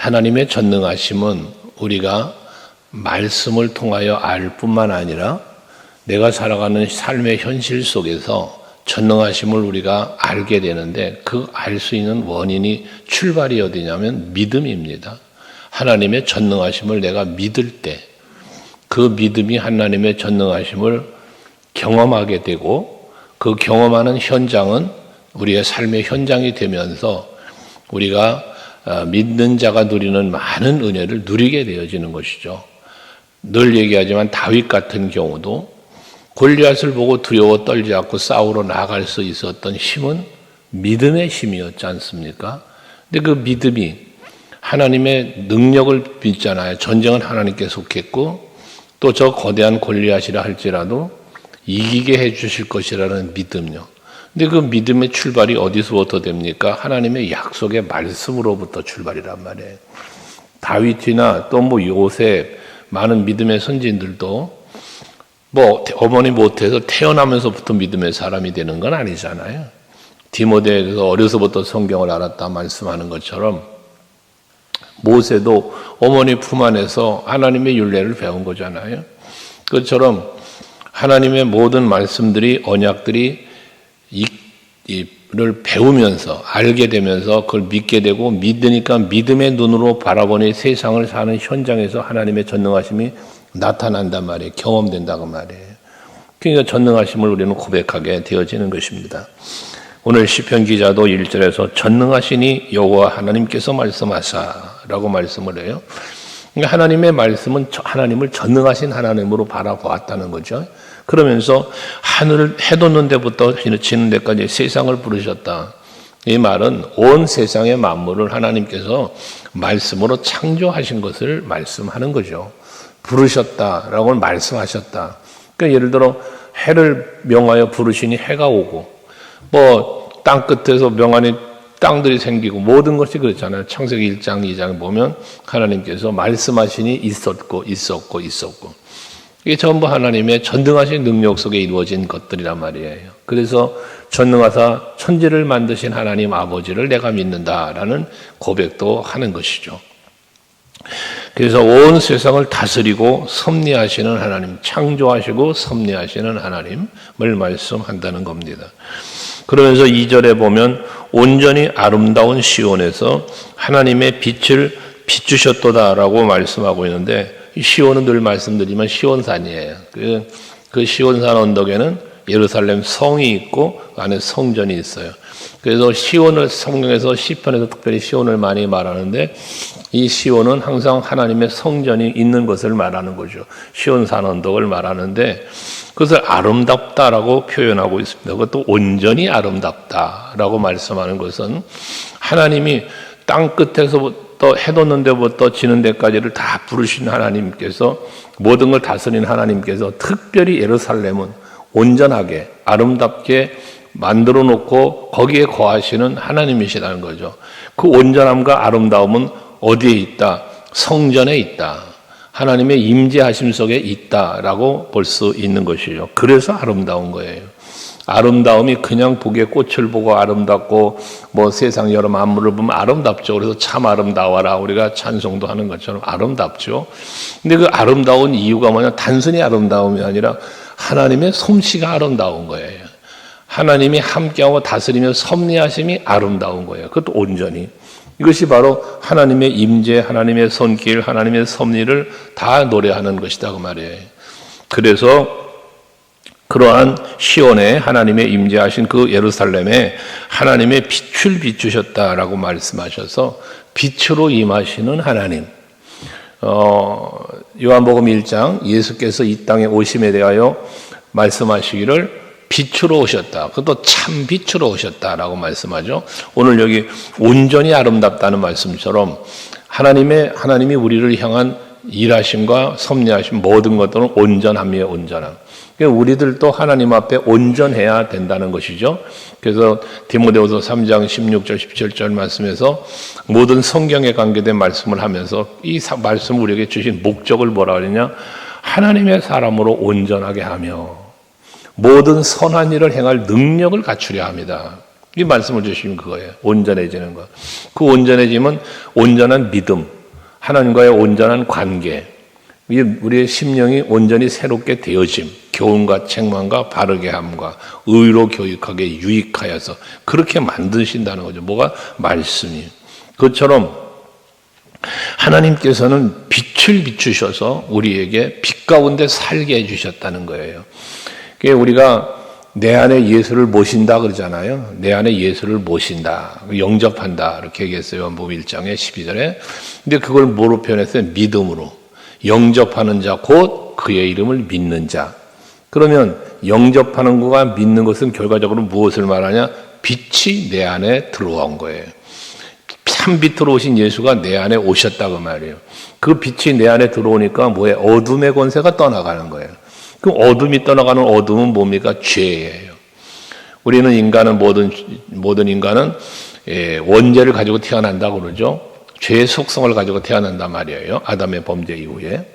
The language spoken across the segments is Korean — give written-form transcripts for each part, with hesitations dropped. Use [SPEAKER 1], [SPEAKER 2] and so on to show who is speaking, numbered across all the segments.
[SPEAKER 1] 하나님의 전능하심은 우리가 말씀을 통하여 알 뿐만 아니라 내가 살아가는 삶의 현실 속에서 전능하심을 우리가 알게 되는데 그 알 수 있는 원인이 출발이 어디냐면 믿음입니다. 하나님의 전능하심을 내가 믿을 때 그 믿음이 하나님의 전능하심을 경험하게 되고 그 경험하는 현장은 우리의 삶의 현장이 되면서 우리가 믿는 자가 누리는 많은 은혜를 누리게 되어지는 것이죠. 늘 얘기하지만 다윗 같은 경우도 골리앗을 보고 두려워 떨지 않고 싸우러 나갈 수 있었던 힘은 믿음의 힘이었지 않습니까? 근데 그 믿음이 하나님의 능력을 믿잖아요. 전쟁은 하나님께 속했고 또 저 거대한 골리앗이라 할지라도 이기게 해 주실 것이라는 믿음요. 근데 그 믿음의 출발이 어디서부터 됩니까? 하나님의 약속의 말씀으로부터 출발이란 말이에요. 다윗이나 또 요셉, 많은 믿음의 선진들도 어머니 못해서 태어나면서부터 믿음의 사람이 되는 건 아니잖아요. 디모데에서 어려서부터 성경을 알았다 말씀하는 것처럼 모세도 어머니 품 안에서 하나님의 율례를 배운 거잖아요. 그것처럼 하나님의 모든 말씀들이 언약들이 이를 배우면서 알게 되면서 그걸 믿게 되고 믿으니까 믿음의 눈으로 바라보니 세상을 사는 현장에서 하나님의 전능하심이 나타난단 말이에요. 경험된다고 말이에요. 그러니까 전능하심을 우리는 고백하게 되어지는 것입니다. 오늘 시편 기자도 1절에서 전능하시니 여호와 하나님께서 말씀하사라고 말씀을 해요. 그러니까 하나님의 말씀은 하나님을 전능하신 하나님으로 바라보았다는 거죠. 그러면서 하늘을 해돋는 데부터 지는 데까지 세상을 부르셨다. 이 말은 온 세상의 만물을 하나님께서 말씀으로 창조하신 것을 말씀하는 거죠. 부르셨다라고 말씀하셨다. 그러니까 예를 들어 해를 명하여 부르시니 해가 오고 땅 끝에서 명하니 땅들이 생기고 모든 것이 그렇잖아요. 창세기 1장 2장 보면 하나님께서 말씀하시니 있었고 이게 전부 하나님의 전능하신 능력 속에 이루어진 것들이란 말이에요. 그래서 전능하사 천지를 만드신 하나님 아버지를 내가 믿는다라는 고백도 하는 것이죠. 그래서 온 세상을 다스리고 섭리하시는 하나님, 창조하시고 섭리하시는 하나님을 말씀한다는 겁니다. 그러면서 2절에 보면 온전히 아름다운 시온에서 하나님의 빛을 비추셨도다라고 말씀하고 있는데 이 시온은 늘 말씀드리지만 시온산이에요. 그 시온산 언덕에는 예루살렘 성이 있고 안에 성전이 있어요. 그래서 시온을 성경에서 시편에서 특별히 시온을 많이 말하는데 이 시온은 항상 하나님의 성전이 있는 것을 말하는 거죠. 시온산 언덕을 말하는데 그것을 아름답다라고 표현하고 있습니다. 그것도 온전히 아름답다라고 말씀하는 것은 하나님이 땅 끝에서부터 해돋는 데부터 지는 데까지를 다 부르신 하나님께서 모든 걸 다스리는 하나님께서 특별히 예루살렘은 온전하게 아름답게 만들어 놓고 거기에 거하시는 하나님이시라는 거죠. 그 온전함과 아름다움은 어디에 있다? 성전에 있다. 하나님의 임재하심 속에 있다라고 볼 수 있는 것이죠. 그래서 아름다운 거예요. 아름다움이 그냥 북의 꽃을 보고 아름답고 세상 여러 만물을 보면 아름답죠. 그래서 참 아름다워라 우리가 찬송도 하는 것처럼 아름답죠. 근데 그 아름다운 이유가 뭐냐? 단순히 아름다움이 아니라 하나님의 솜씨가 아름다운 거예요. 하나님이 함께하고 다스리며 섭리하심이 아름다운 거예요. 그것도 온전히. 이것이 바로 하나님의 임재, 하나님의 손길, 하나님의 섭리를 다 노래하는 것이다 그 말이에요. 그래서 그러한 시온에 하나님의 임재하신 그 예루살렘에 하나님의 빛을 비추셨다라고 말씀하셔서 빛으로 임하시는 하나님. 요한복음 1장 예수께서 이 땅에 오심에 대하여 말씀하시기를 빛으로 오셨다. 그것도 참 빛으로 오셨다라고 말씀하죠. 오늘 여기 온전히 아름답다는 말씀처럼 하나님이 우리를 향한 일하심과 섭리하심 모든 것들은 온전함이에요. 온전함. 그러니까 우리들도 하나님 앞에 온전해야 된다는 것이죠. 그래서 디모데후서 3장 16절 17절 말씀에서 모든 성경에 관계된 말씀을 하면서 이 말씀 우리에게 주신 목적을 뭐라 그러냐? 하나님의 사람으로 온전하게 하며 모든 선한 일을 행할 능력을 갖추려 합니다. 이 말씀을 주시면 그거예요. 온전해지는 것. 그 온전해짐은 온전한 믿음, 하나님과의 온전한 관계, 우리의 심령이 온전히 새롭게 되어짐, 교훈과 책망과 바르게 함과 의로 교육하게 유익하여서 그렇게 만드신다는 거죠. 뭐가? 말씀이. 그것처럼 하나님께서는 빛을 비추셔서 우리에게 빛 가운데 살게 해주셨다는 거예요. 우리가 내 안에 예수를 모신다 그러잖아요. 내 안에 예수를 모신다, 영접한다 이렇게 얘기했어요. 요한복음 1장의 12절에. 근데 그걸 뭐로 표현했어요? 믿음으로. 영접하는 자 곧 그의 이름을 믿는 자. 그러면 영접하는 것과 믿는 것은 결과적으로 무엇을 말하냐? 빛이 내 안에 들어온 거예요. 참빛으로 오신 예수가 내 안에 오셨다고 말이에요. 그 빛이 내 안에 들어오니까 뭐예요? 어둠의 권세가 떠나가는 거예요. 그럼 어둠이 떠나가는 어둠은 뭡니까? 죄예요. 우리는 인간은 모든 인간은 원죄를 가지고 태어난다고 그러죠. 죄의 속성을 가지고 태어난단 말이에요. 아담의 범죄 이후에.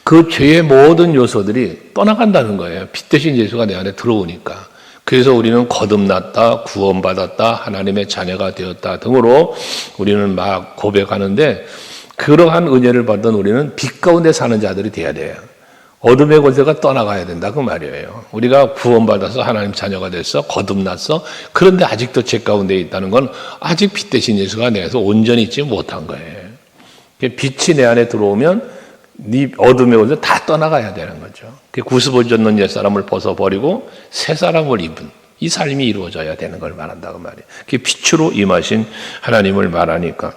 [SPEAKER 1] 그 죄의 모든 요소들이 떠나간다는 거예요. 빛 대신 예수가 내 안에 들어오니까. 그래서 우리는 거듭났다, 구원받았다, 하나님의 자녀가 되었다 등으로 우리는 막 고백하는데, 그러한 은혜를 받은 우리는 빛 가운데 사는 자들이 돼야 돼요. 어둠의 권세가 떠나가야 된다 그 말이에요. 우리가 구원받아서 하나님 자녀가 됐어, 거듭났어. 그런데 아직도 죄 가운데 있다는 건 아직 빛 대신 예수가 내 안에서 온전히 있지 못한 거예요. 빛이 내 안에 들어오면 네 어둠의 권세 다 떠나가야 되는 거죠. 구습을 젖는 옛사람을 벗어버리고 새 사람을 입은 이 삶이 이루어져야 되는 걸 말한다고 말이에요. 그게 빛으로 임하신 하나님을 말하니까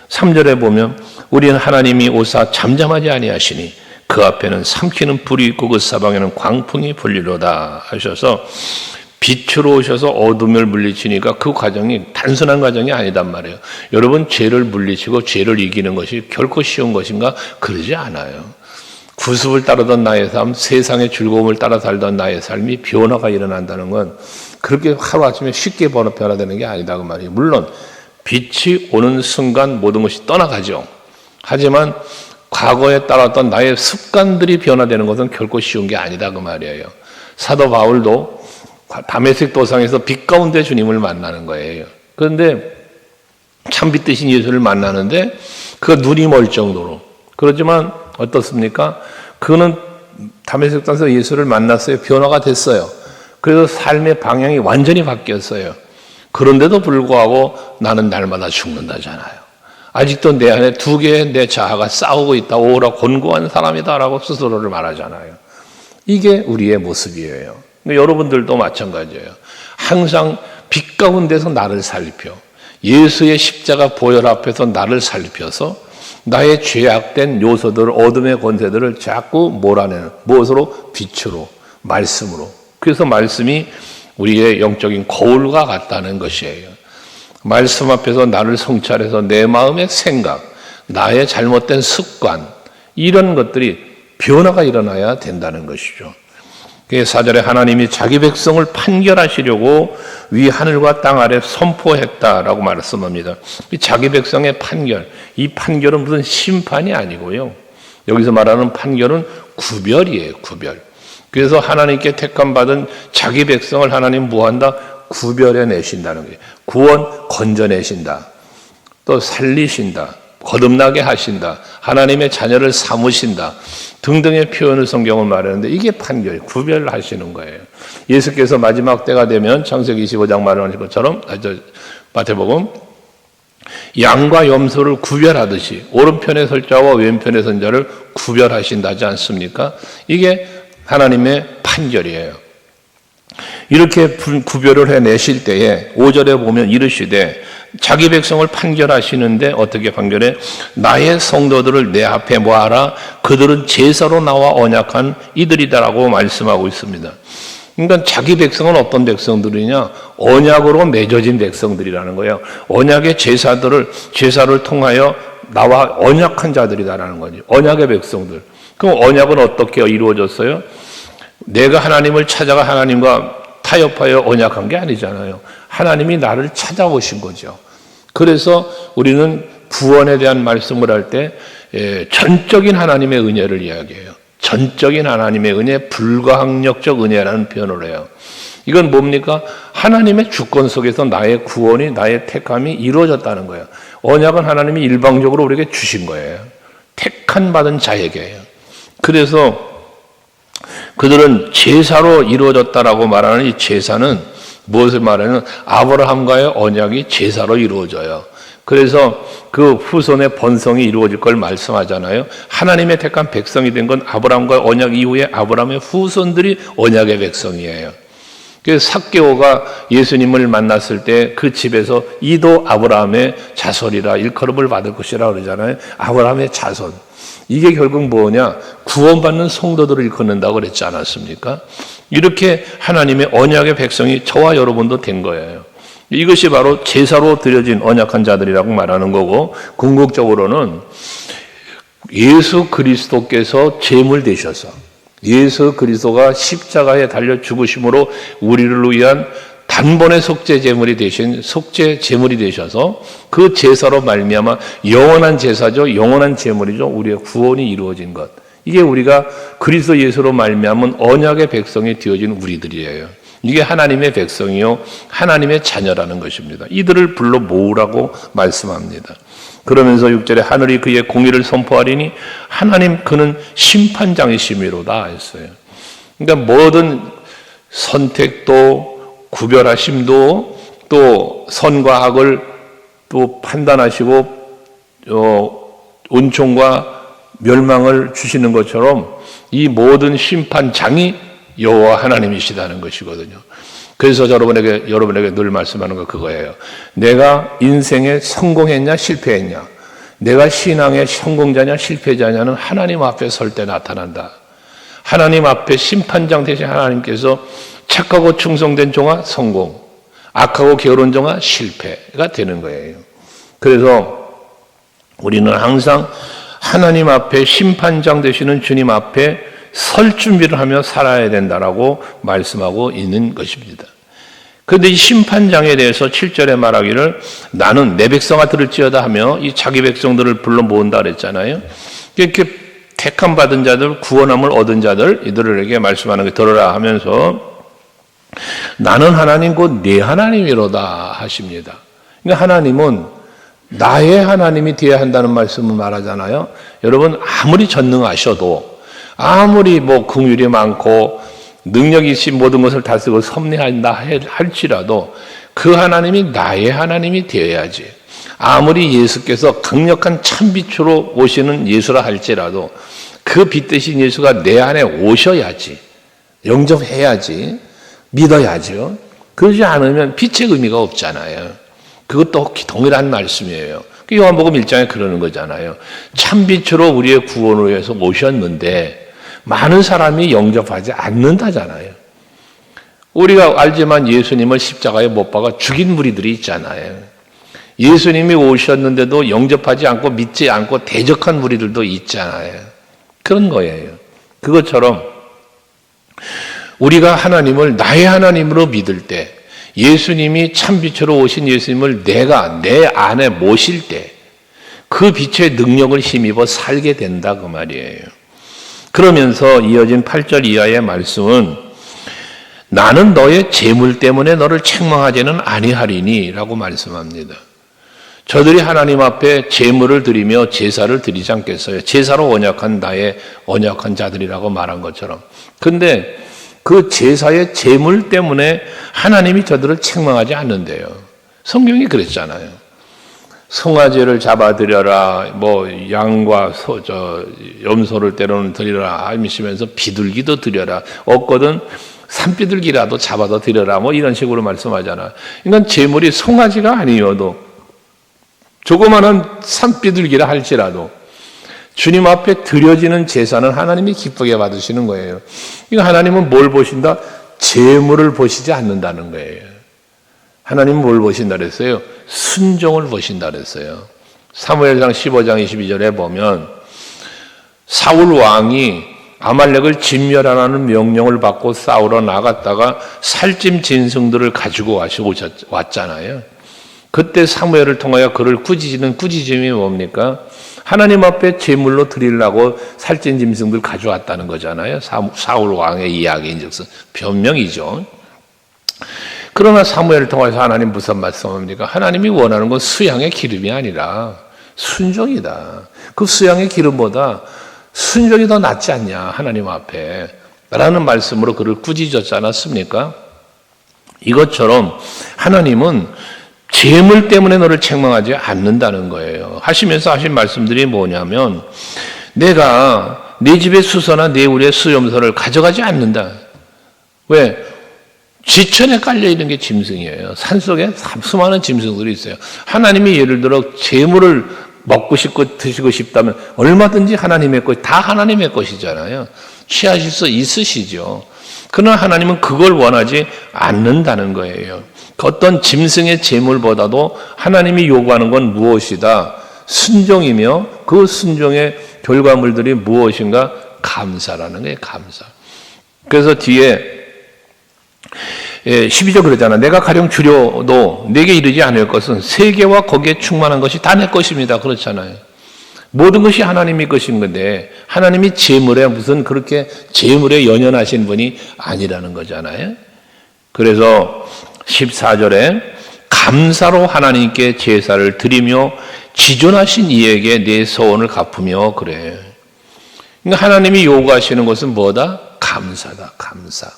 [SPEAKER 1] 3절에 보면 우리는 하나님이 오사 잠잠하지 아니하시니 그 앞에는 삼키는 불이 있고 그 사방에는 광풍이 불리로다 하셔서 빛으로 오셔서 어둠을 물리치니까 그 과정이 단순한 과정이 아니단 말이에요. 여러분, 죄를 물리치고 죄를 이기는 것이 결코 쉬운 것인가? 그러지 않아요. 구습을 따르던 나의 삶, 세상의 즐거움을 따라 살던 나의 삶이 변화가 일어난다는 건 그렇게 하루아침에 쉽게 변화되는 게 아니다고 말이에요. 물론 빛이 오는 순간 모든 것이 떠나가죠. 하지만 과거에 따랐던 나의 습관들이 변화되는 것은 결코 쉬운 게 아니다 그 말이에요. 사도 바울도 다메섹 도상에서 빛 가운데 주님을 만나는 거예요. 그런데 참빛 대신 예수를 만나는데 그 눈이 멀 정도로. 그렇지만 어떻습니까? 그는 다메섹 도상에서 예수를 만났어요. 변화가 됐어요. 그래서 삶의 방향이 완전히 바뀌었어요. 그런데도 불구하고 나는 날마다 죽는다잖아요. 아직도 내 안에 두 개의 내 자아가 싸우고 있다. 오라 곤고한 사람이다라고 스스로를 말하잖아요. 이게 우리의 모습이에요. 여러분들도 마찬가지예요. 항상 빛 가운데서 나를 살펴, 예수의 십자가 보혈 앞에서 나를 살펴서 나의 죄악된 요소들, 어둠의 권세들을 자꾸 몰아내는, 무엇으로? 빛으로, 말씀으로. 그래서 말씀이 우리의 영적인 거울과 같다는 것이에요. 말씀 앞에서 나를 성찰해서 내 마음의 생각, 나의 잘못된 습관, 이런 것들이 변화가 일어나야 된다는 것이죠. 4절에 하나님이 자기 백성을 판결하시려고 위 하늘과 땅 아래 선포했다라고 말씀합니다. 자기 백성의 판결, 이 판결은 무슨 심판이 아니고요. 여기서 말하는 판결은 구별이에요, 구별. 그래서 하나님께 택함받은 자기 백성을 하나님 뭐한다? 구별해 내신다는 거예요. 구원 건져내신다. 또 살리신다. 거듭나게 하신다. 하나님의 자녀를 삼으신다. 등등의 표현을 성경은 말하는데 이게 판결, 구별하시는 거예요. 예수께서 마지막 때가 되면 창세기 25장 말하는 것처럼 마태복음 양과 염소를 구별하듯이 오른편에 설 자와 왼편에 선 자를 구별하신다지 않습니까? 이게 하나님의 판결이에요. 이렇게 구별을 해내실 때에 5절에 보면 이르시되 자기 백성을 판결하시는데 어떻게 판결해? 나의 성도들을 내 앞에 모아라. 그들은 제사로 나와 언약한 이들이다라고 말씀하고 있습니다. 그러니까 자기 백성은 어떤 백성들이냐? 언약으로 맺어진 백성들이라는 거예요. 언약의 제사를 통하여 나와 언약한 자들이다라는 거죠. 언약의 백성들. 그럼 언약은 어떻게 이루어졌어요? 내가 하나님을 찾아가 하나님과 타협하여 언약한 게 아니잖아요. 하나님이 나를 찾아오신 거죠. 그래서 우리는 구원에 대한 말씀을 할 때 전적인 하나님의 은혜를 이야기해요. 전적인 하나님의 은혜, 불가항력적 은혜라는 표현을 해요. 이건 뭡니까? 하나님의 주권 속에서 나의 구원이, 나의 택함이 이루어졌다는 거예요. 언약은 하나님이 일방적으로 우리에게 주신 거예요. 택한 받은 자에게요. 그래서 그들은 제사로 이루어졌다라고 말하는 이 제사는 무엇을 말하냐면 아브라함과의 언약이 제사로 이루어져요. 그래서 그 후손의 번성이 이루어질 걸 말씀하잖아요. 하나님의 택한 백성이 된 건 아브라함과의 언약 이후에 아브라함의 후손들이 언약의 백성이에요. 그래서 삭개오가 예수님을 만났을 때 그 집에서 이도 아브라함의 자손이라 일컬음을 받을 것이라 그러잖아요. 아브라함의 자손. 이게 결국 뭐냐? 구원받는 성도들을 일컫는다고 그랬지 않았습니까? 이렇게 하나님의 언약의 백성이 저와 여러분도 된 거예요. 이것이 바로 제사로 드려진 언약한 자들이라고 말하는 거고, 궁극적으로는 예수 그리스도께서 제물 되셔서 예수 그리스도가 십자가에 달려 죽으심으로 우리를 위한 단번에 속죄 제물이 되신 속죄 제물이 되셔서 그 제사로 말미암아 영원한 제사죠. 영원한 제물이죠. 우리의 구원이 이루어진 것. 이게 우리가 그리스도 예수로 말미암은 언약의 백성이 되어진 우리들이에요. 이게 하나님의 백성이요 하나님의 자녀라는 것입니다. 이들을 불러 모으라고 말씀합니다. 그러면서 6절에 하늘이 그의 공의를 선포하리니 하나님 그는 심판장이심이로다 했어요. 그러니까 모든 선택도 구별하심도 또 선과 악을 또 판단하시고 은총과 멸망을 주시는 것처럼 이 모든 심판장이 여호와 하나님이시다는 것이거든요. 그래서 여러분에게 늘 말씀하는 거 그거예요. 내가 인생에 성공했냐 실패했냐, 내가 신앙의 성공자냐 실패자냐는 하나님 앞에 설 때 나타난다. 하나님 앞에 심판장 대신 하나님께서 착하고 충성된 종아 성공, 악하고 게으른 종아 실패가 되는 거예요. 그래서 우리는 항상 하나님 앞에 심판장 되시는 주님 앞에 설 준비를 하며 살아야 된다라고 말씀하고 있는 것입니다. 그런데 이 심판장에 대해서 7절에 말하기를 나는 내 백성아 들을지어다 하며 이 자기 백성들을 불러 모은다 그랬잖아요. 이렇게 택함 받은 자들, 구원함을 얻은 자들 이들에게 말씀하는 게 들어라 하면서 나는 하나님 곧 네 하나님이로다 하십니다. 그러니까 하나님은 나의 하나님이 되어야 한다는 말씀을 말하잖아요. 여러분 아무리 전능하셔도 아무리 긍휼이 많고 능력이 있이 모든 것을 다스리고 섭리한다 할지라도 그 하나님이 나의 하나님이 되어야지. 아무리 예수께서 강력한 참빛으로 오시는 예수라 할지라도 그 빛 대신 예수가 내 안에 오셔야지. 영접해야지. 믿어야죠. 그러지 않으면 빛의 의미가 없잖아요. 그것도 동일한 말씀이에요. 요한복음 1장에 그러는 거잖아요. 참빛으로 우리의 구원을 위해서 오셨는데 많은 사람이 영접하지 않는다잖아요. 우리가 알지만 예수님을 십자가에 못 박아 죽인 무리들이 있잖아요. 예수님이 오셨는데도 영접하지 않고 믿지 않고 대적한 무리들도 있잖아요. 그런 거예요. 그것처럼 우리가 하나님을 나의 하나님으로 믿을 때 예수님이 참빛으로 오신 예수님을 내가 내 안에 모실 때 그 빛의 능력을 힘입어 살게 된다 그 말이에요. 그러면서 이어진 8절 이하의 말씀은 나는 너의 재물 때문에 너를 책망하지는 아니하리니 라고 말씀합니다. 저들이 하나님 앞에 재물을 드리며 제사를 드리지 않겠어요? 제사로 언약한 나의 언약한 자들이라고 말한 것처럼. 근데 그 제사의 재물 때문에 하나님이 저들을 책망하지 않는데요. 성경이 그랬잖아요. 송아지를 잡아드려라, 양과 염소를 때로는 드리라 하시면서 비둘기도 드려라, 없거든 산비둘기라도 잡아서 드려라, 이런 식으로 말씀하잖아요. 그러니까 재물이 송아지가 아니어도 조그마한 산비둘기라 할지라도 주님 앞에 드려지는 제사는 하나님이 기쁘게 받으시는 거예요. 그러니까 하나님은 뭘 보신다? 재물을 보시지 않는다는 거예요. 하나님은 뭘 보신다 그랬어요? 순종을 보신다 그랬어요. 사무엘상 15장 22절에 보면 사울 왕이 아말렉을 진멸하라는 명령을 받고 싸우러 나갔다가 살찜 짐승들을 가지고 왔잖아요. 그때 사무엘을 통하여 그를 꾸짖는 꾸짖음이 뭡니까? 하나님 앞에 제물로 드리려고 살찐 짐승들 가져왔다는 거잖아요. 사울 왕의 이야기인즉슨 변명이죠. 그러나 사무엘을 통해서 하나님 무슨 말씀합니까? 하나님이 원하는 건 수양의 기름이 아니라 순종이다. 그 수양의 기름보다 순종이 더 낫지 않냐, 하나님 앞에. 라는 말씀으로 그를 꾸짖었지 않았습니까? 이것처럼 하나님은 재물 때문에 너를 책망하지 않는다는 거예요. 하시면서 하신 말씀들이 뭐냐면, 내가 내 집의 수소나 내 우리의 수염소를 가져가지 않는다. 왜? 지천에 깔려있는 게 짐승이에요. 산속에 수많은 짐승들이 있어요. 하나님이 예를 들어 재물을 먹고 싶고 드시고 싶다면 얼마든지 하나님의 것, 다 하나님의 것이잖아요. 취하실 수 있으시죠. 그러나 하나님은 그걸 원하지 않는다는 거예요. 어떤 짐승의 재물보다도 하나님이 요구하는 건 무엇이다? 순종이며 그 순종의 결과물들이 무엇인가? 감사라는 거예요. 감사. 그래서 뒤에 12절 그러잖아. 내가 가령 주려도 내게 이르지 않을 것은 세계와 거기에 충만한 것이 다 내 것입니다. 그렇잖아요. 모든 것이 하나님의 것인 건데 하나님이 재물에 무슨 그렇게 재물에 연연하신 분이 아니라는 거잖아요. 그래서 14절에 감사로 하나님께 제사를 드리며 지존하신 이에게 내 서원을 갚으며 그래. 그러니까 하나님이 요구하시는 것은 뭐다? 감사다. 감사.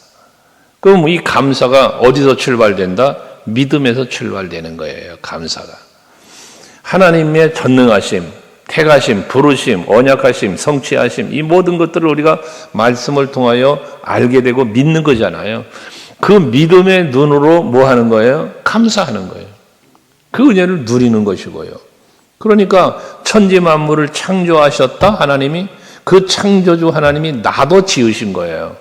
[SPEAKER 1] 그럼 이 감사가 어디서 출발된다? 믿음에서 출발되는 거예요. 감사가. 하나님의 전능하심, 택하심, 부르심, 언약하심, 성취하심, 이 모든 것들을 우리가 말씀을 통하여 알게 되고 믿는 거잖아요. 그 믿음의 눈으로 뭐 하는 거예요? 감사하는 거예요. 그 은혜를 누리는 것이고요. 그러니까 천지 만물을 창조하셨다 하나님이, 그 창조주 하나님이 나도 지으신 거예요.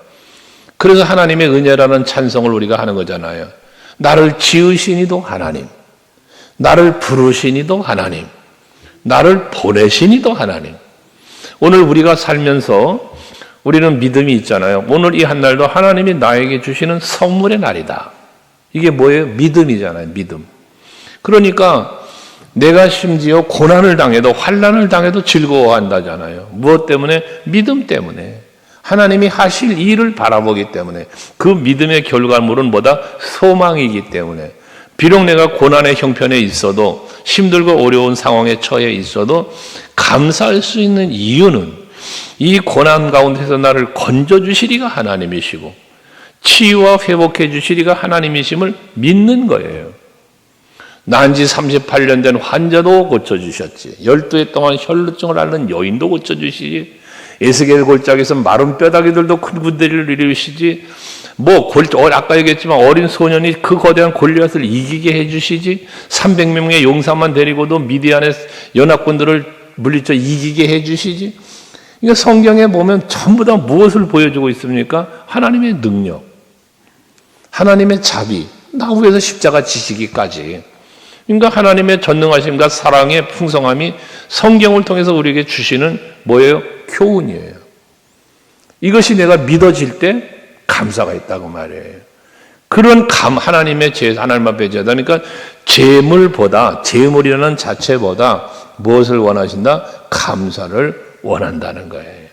[SPEAKER 1] 그래서 하나님의 은혜라는 찬송을 우리가 하는 거잖아요. 나를 지으시니도 하나님, 나를 부르시니도 하나님, 나를 보내시니도 하나님. 오늘 우리가 살면서 우리는 믿음이 있잖아요. 오늘 이 한 날도 하나님이 나에게 주시는 선물의 날이다. 이게 뭐예요? 믿음이잖아요. 믿음. 그러니까 내가 심지어 고난을 당해도 환난을 당해도 즐거워한다잖아요. 무엇 때문에? 믿음 때문에. 하나님이 하실 일을 바라보기 때문에. 그 믿음의 결과물은 뭐다? 소망이기 때문에. 비록 내가 고난의 형편에 있어도 힘들고 어려운 상황에 처해 있어도 감사할 수 있는 이유는 이 고난 가운데서 나를 건져주시리가 하나님이시고 치유와 회복해 주시리가 하나님이심을 믿는 거예요. 난지 38년 된 환자도 고쳐주셨지. 12해 동안 혈루증을 앓는 여인도 고쳐주시지. 에스겔 골짜기에서 마른 뼈다귀들도 큰 군대를 이루시지. 아까 얘기했지만 어린 소년이 그 거대한 골리앗을 이기게 해주시지. 300명의 용사만 데리고도 미디안의 연합군들을 물리쳐 이기게 해주시지. 그러니까 성경에 보면 전부 다 무엇을 보여주고 있습니까? 하나님의 능력, 하나님의 자비, 나 위해서 십자가 지시기까지. 그러니까 하나님의 전능하심과 사랑의 풍성함이 성경을 통해서 우리에게 주시는 뭐예요? 교훈이에요. 이것이 내가 믿어질 때 감사가 있다고 말해요. 그런 하나님의 하나님 앞에 제사, 그러니까 재물이라는 자체보다 무엇을 원하신다? 감사를 원한다는 거예요.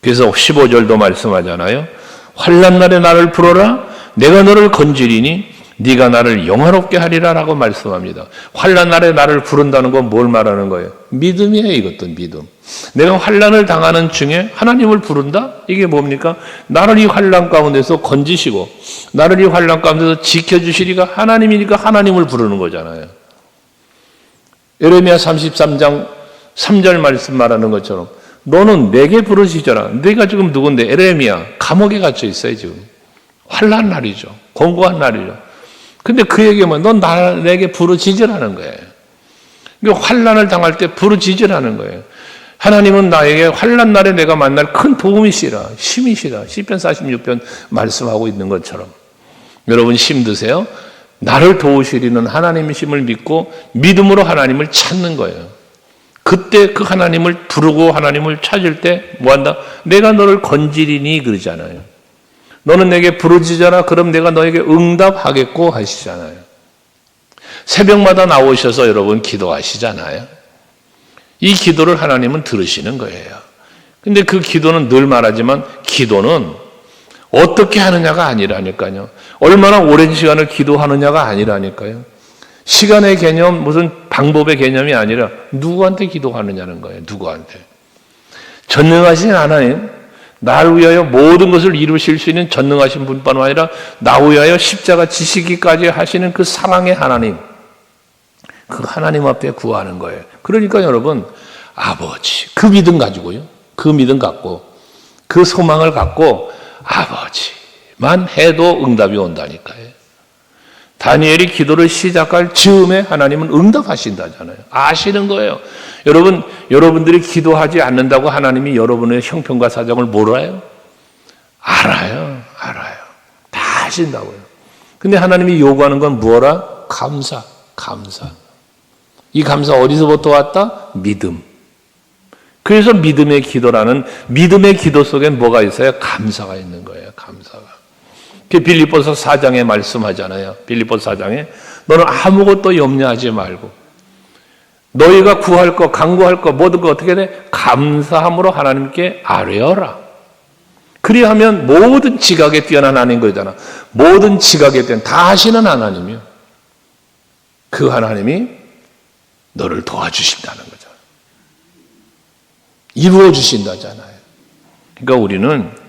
[SPEAKER 1] 그래서 15절도 말씀하잖아요. 환난 날에 나를 부르라. 내가 너를 건지리니 네가 나를 영화롭게 하리라 라고 말씀합니다. 환난 날에 나를 부른다는 건 뭘 말하는 거예요? 믿음이에요. 이것도 믿음. 내가 환난을 당하는 중에 하나님을 부른다? 이게 뭡니까? 나를 이 환난 가운데서 건지시고 나를 이 환난 가운데서 지켜주시리가 하나님이니까 하나님을 부르는 거잖아요. 예레미야 33장 3절 말씀 말하는 것처럼 너는 내게 부르시잖아. 내가 지금 누군데? 예레미야 감옥에 갇혀 있어요. 지금 환난 날이죠. 공고한 날이죠. 근데 그에게 넌 내게 부르짖으라는 거예요. 그러니까 환난을 당할 때 부르짖으라는 거예요. 하나님은 나에게 환난 날에 내가 만날 큰 도움이시라, 힘이시라. 시편 46편 말씀하고 있는 것처럼. 여러분 힘드세요? 나를 도우시리는 하나님이심을 믿고 믿음으로 하나님을 찾는 거예요. 그때 그 하나님을 부르고 하나님을 찾을 때 뭐한다? 내가 너를 건지리니 그러잖아요. 너는 내게 부르짖어라. 그럼 내가 너에게 응답하겠고 하시잖아요. 새벽마다 나오셔서 여러분 기도하시잖아요. 이 기도를 하나님은 들으시는 거예요. 근데 그 기도는 늘 말하지만 기도는 어떻게 하느냐가 아니라니까요. 얼마나 오랜 시간을 기도하느냐가 아니라니까요. 시간의 개념, 무슨 방법의 개념이 아니라 누구한테 기도하느냐는 거예요. 누구한테. 전능하신 하나님, 나를 위하여 모든 것을 이루실 수 있는 전능하신 분뿐만 아니라 나 위하여 십자가 지시기까지 하시는 그 사랑의 하나님, 그 하나님 앞에 구하는 거예요. 그러니까 여러분, 아버지, 그 믿음 가지고요. 그 믿음 갖고, 그 소망을 갖고 아버지만 해도 응답이 온다니까요. 다니엘이 기도를 시작할 즈음에 하나님은 응답하신다잖아요. 아시는 거예요. 여러분들이 기도하지 않는다고 하나님이 여러분의 형편과 사정을 몰라요? 알아요. 다 아신다고요. 근데 하나님이 요구하는 건 뭐라? 감사. 이 감사 어디서부터 왔다? 믿음. 그래서 믿음의 기도라는 믿음의 기도 속엔 뭐가 있어요? 감사가 있는 거예요. 감사가. 빌립보서 4장에 말씀하잖아요. 빌립보서 4장에 너는 아무것도 염려하지 말고 너희가 구할 것, 간구할 것 모든 거 어떻게 돼? 감사함으로 하나님께 아뢰어라. 그리하면 모든 지각에 뛰어난 하나님 거잖아. 모든 지각에 뛰어난 다 하시는 하나님이요. 그 하나님이 너를 도와주신다는 거죠. 이루어 주신다잖아요. 그러니까 우리는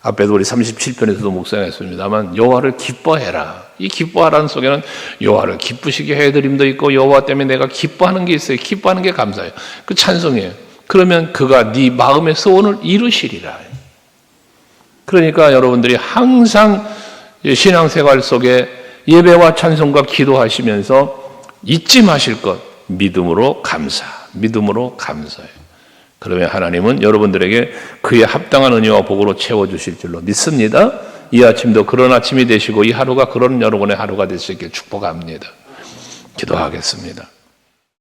[SPEAKER 1] 앞에도 우리 37편에서도 묵상했습니다만 여호와를 기뻐해라. 이 기뻐하라는 속에는 여호와를 기쁘시게 해드림도 있고 여호와 때문에 내가 기뻐하는 게 있어요. 기뻐하는 게 감사해요. 그 찬송이에요. 그러면 그가 네 마음의 소원을 이루시리라. 그러니까 여러분들이 항상 신앙생활 속에 예배와 찬송과 기도하시면서 잊지 마실 것, 믿음으로 감사해요. 그러면 하나님은 여러분들에게 그의 합당한 은혜와 복으로 채워주실 줄로 믿습니다. 이 아침도 그런 아침이 되시고 이 하루가 그런 여러분의 하루가 될 수 있게 축복합니다. 기도하겠습니다.